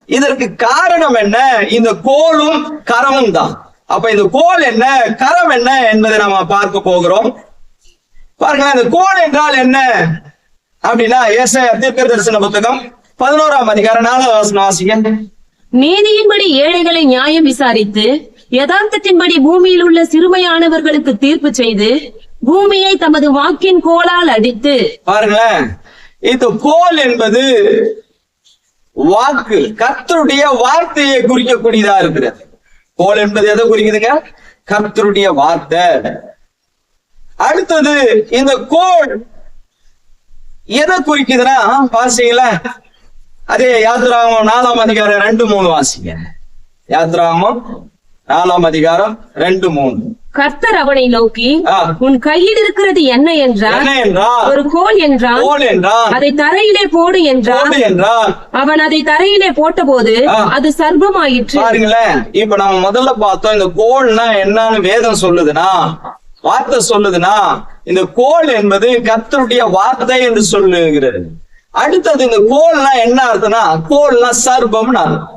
இதற்கு காரணம் என்ன? இந்த கோலும் கரமும் தான். அப்ப இந்த கோல் என்ன, கரம் என்ன என்பதை நாம பார்க்க போகிறோம். பாருங்க, இந்த கோல் என்றால் என்ன அப்படின்னா, ஏசாயா தீர்க்கதரிசன புத்தகம் 11ஆம் அதிகாரம் 4ஆம் வசனம் வாசிங்க. நீதியின்படி ஏழைகளை நியாயம் விசாரித்து யதார்த்தத்தின்படி பூமியில் உள்ள சிறுமையானவர்களுக்கு தீர்ப்பு செய்து பூமியை தமது வாக்கின் கோலால் அடித்து. பாருங்களேன், இந்த கோல் என்பது வாக்கு, கர்த்தருடைய வார்த்தையை குறிக்கக்கூடியதா இருக்கிறது. கோல் என்பது எதை குறிக்குதுங்க? கர்த்தருடைய வார்த்தை. அடுத்தது இந்த கோல் எதை குறிக்குதுன்னா, வாசிங்களா, அதே யாத்திராகமம் 4ஆம் அதிகாரம் 2-3 வாசிங்க. யாத்திராகமம் 4ஆம் அதிகாரம் 2-3. கர்த்தர் அவனை நோக்கி, உன் கையில் இருக்கிறது என்ன என்றார். ஒரு கோல் என்றார். அதை தரையிலே போடு என்றார். அவன் அதை தரையிலே போட்ட போது அது சர்ப்பமாயிற்று. பாருங்களேன், இப்ப நம்ம முதல்ல பார்த்தோம், இந்த கோல்னா என்னன்னு வேதம் சொல்லுதுன்னா, வார்த்தை சொல்லுதுன்னா, இந்த கோல் என்பது கர்த்தருடைய வார்த்தை என்று சொல்லுகிறது. அடுத்தது இந்த கோல்னா என்ன அர்த்தம்னா, கோல்னா சர்ப்பம்னு அர்த்தம்.